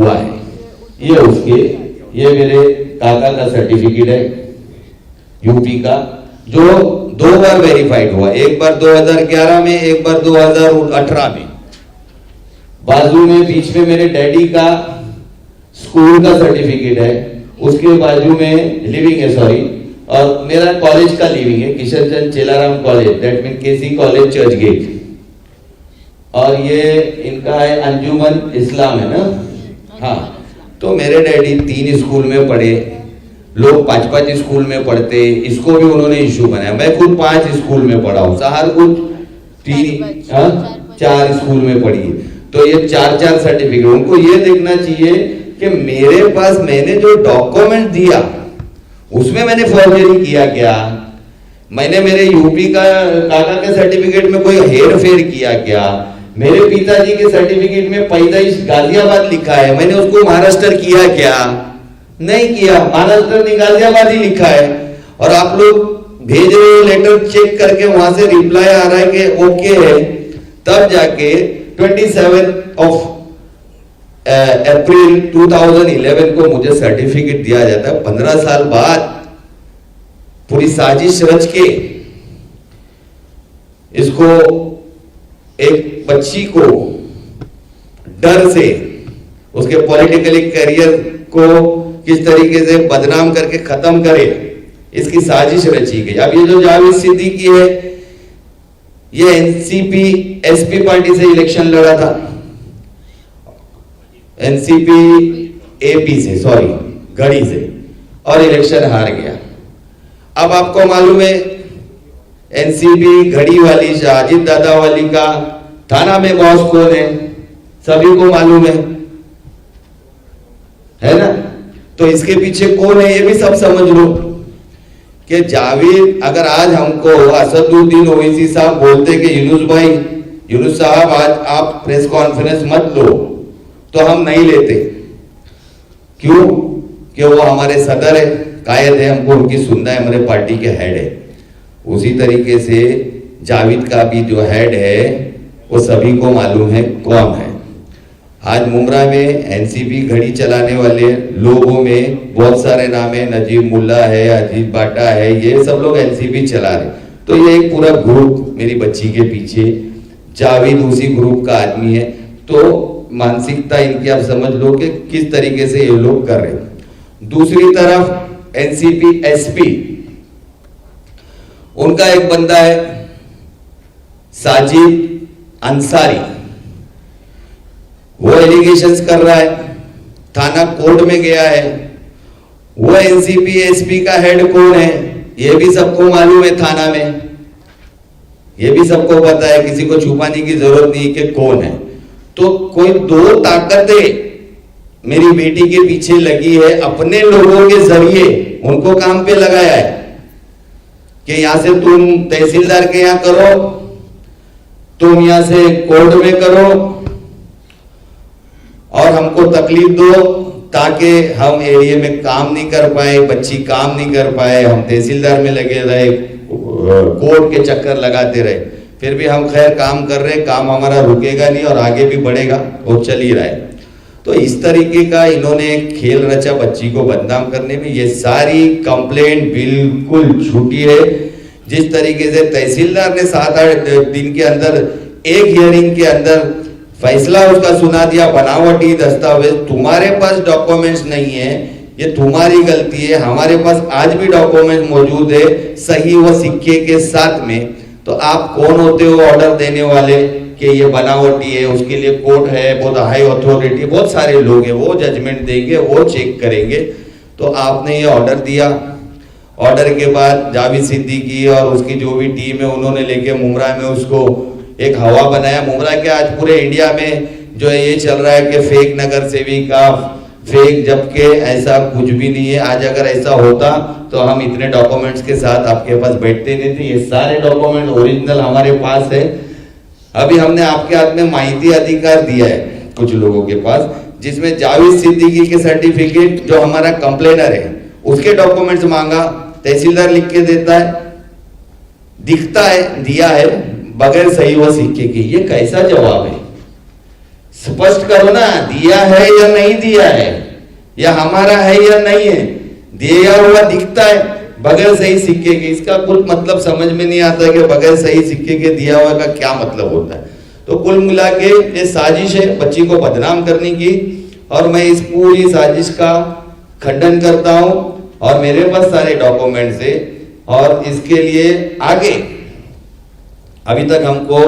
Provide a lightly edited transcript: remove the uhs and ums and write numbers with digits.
हुआ है। ये उसके, ये मेरे काका का सर्टिफिकेट है यूपी का, जो 2 बार वेरीफाइड हुआ, एक बार 2011 में, एक बार 2018 में। बाजू में बीच में मेरे डैडी का स्कूल का सर्टिफिकेट है, उसके बाजू में लिविंग है, सॉरी, और मेरा कॉलेज का लिविंग है, Kishan Chand Chelaram college, that mean KC college Churchgate. और ये इनका है अंजुमन इस्लाम, है ना? हाँ। तो मेरे डैडी 3 स्कूल में पढ़े, लोग 5-5 स्कूल में पढ़ते, इसको भी उन्होंने इशू बनाया। मैं खुद 5 स्कूल में पढ़ा हूँ, सहारनपुर 4 स्कूल में पढ़ी। तो ये 4-4 सर्टिफिकेट, उनको ये देखना चाहिए कि मेरे पास मैंने जो डॉक्यूमेंट दिया उसमें मैंने फॉर्जरी किया क्या, मैंने मेरे यूपी का काका के सर्टिफिकेट में कोई हेर फेर किया क्या, मेरे पिताजी के सर्टिफिकेट में पैदाइश गाजियाबाद लिखा है, मैंने उसको महाराष्ट्र किया क्या? नहीं किया, महाराष्ट्र नहीं गाजियाबाद ही लिखा है। और आप लोग भेज रहे हो लेटर, चेक करके वहां से रिप्लाई आ रहा है कि ओके है, तब जाके 27 अप्रैल 2011 को मुझे सर्टिफिकेट दिया जाता है। 15 साल बाद पूरी साजिश रच के इसको, एक बच्ची को डर से उसके पॉलिटिकली करियर को किस तरीके से बदनाम करके खत्म करे, इसकी साजिश रची गई। अब ये जो जावेद सिद्दीकी है, ये एनसीपी एसपी पार्टी से इलेक्शन लड़ा था, एनसीपी एपी से, सॉरी घड़ी से, और इलेक्शन हार गया। अब आपको मालूम है एनसीपी घड़ी वाली शाहजिद दादा वाली का थाना में बॉस कौन है, सभी को मालूम है ना? तो इसके पीछे कौन है ये भी सब समझ लो कि जावेद, अगर आज हमको असदुद्दीन ओवैसी साहब बोलते कि यूनुस साहब आज आप प्रेस कॉन्फ्रेंस मत लो, तो हम नहीं लेते। क्यों? कि वो हमारे सदर है, कायद है, हमको उनकी सुनना है, हमारे पार्टी के हेड है। उसी तरीके से जावेद का भी जो हेड है वो सभी को मालूम है कौन है। आज मुमरा में एनसीपी घड़ी चलाने वाले लोगों में बहुत सारे नाम है, नजीब मुल्ला है, अजीत बाटा है, ये सब लोग एनसीपी चला रहे। तो ये एक पूरा ग्रुप मेरी बच्ची के पीछे, जावेद उसी ग्रुप का आदमी है। तो मानसिकता इनकी आप समझ लो कि किस तरीके से ये लोग कर रहे हैं। दूसरी तरफ एनसीपी एसपी, उनका एक बंदा है साजिद अंसारी, वो एलिगेशंस कर रहा है, थाना कोर्ट में गया है। वो एनसीपी एसपी का हेड कौन है ये भी सबको मालूम है, थाना में ये भी सबको पता है, किसी को छुपाने की जरूरत नहीं कि कौन है। तो कोई 2 ताकतें मेरी बेटी के पीछे लगी है, अपने लोगों के जरिए उनको काम पे लगाया है कि यहां से तुम तहसीलदार के यहां करो, तुम यहां से कोर्ट में करो और हमको तकलीफ दो ताकि हम एरिया में काम नहीं कर पाए, बच्ची काम नहीं कर पाए, हम तहसीलदार में लगे रहे, कोर्ट के चक्कर लगाते रहे। फिर भी हम खैर काम कर रहे, काम हमारा रुकेगा नहीं और आगे भी बढ़ेगा, वो चल ही रहा है। तो इस तरीके का इन्होंने खेल रचा बच्ची को बदनाम करने में। ये सारी कंप्लेंट बिल्कुल झूठी है। जिस तरीके से तहसीलदार ने 7-8 दिन के अंदर एक हियरिंग के अंदर फैसला उसका सुना दिया, बनावटी दस्तावेज, तुम्हारे पास डॉक्यूमेंट्स नहीं है, ये तुम्हारी गलती है, हमारे पास आज भी डॉक्यूमेंट मौजूद है सही व सिक्के के साथ में। तो आप कौन होते हो ऑर्डर देने वाले कि ये बनावटी है? उसके लिए कोर्ट है, बहुत हाई अथॉरिटी, बहुत सारे लोग हैं, वो जजमेंट देंगे, वो चेक करेंगे। तो आपने ये ऑर्डर दिया, ऑर्डर के बाद जावेद सिद्दीकी और उसकी जो भी टीम है उन्होंने लेके मुमरा में उसको एक हवा बनाया। मुमरा के आज पूरे इंडिया में जो है ये चल रहा है कि फेक नगर सेविका, फेक, जबकि ऐसा कुछ भी नहीं है। आज अगर ऐसा होता तो हम इतने डॉक्यूमेंट्स के साथ आपके पास बैठते नहीं थे। ये सारे डॉक्यूमेंट ओरिजिनल हमारे पास है। अभी हमने आपके हाथ में माहिती अधिकार दिया है कुछ लोगों के पास, जिसमें जावेद सिद्दीकी के सर्टिफिकेट जो हमारा कंप्लेनर है उसके डॉक्यूमेंट्स मांगा, तहसीलदार लिख के देता है, दिखता है दिया है बगैर सही व सिक्के के। ये कैसा जवाब है? स्पष्ट करो ना, दिया है या नहीं दिया है, या हमारा है या नहीं है। दिया हुआ दिखता है बगैर सही सिक्के के, इसका कुल मतलब समझ में नहीं आता कि बगैर सही सिक्के के दिया हुआ का क्या मतलब होता है। तो कुल मिला के ये साजिश है बच्ची को बदनाम करने की, और मैं इस पूरी साजिश का खंडन करता हूं, और मेरे पास सारे डॉक्यूमेंट्स है। और इसके लिए आगे अभी तक हमको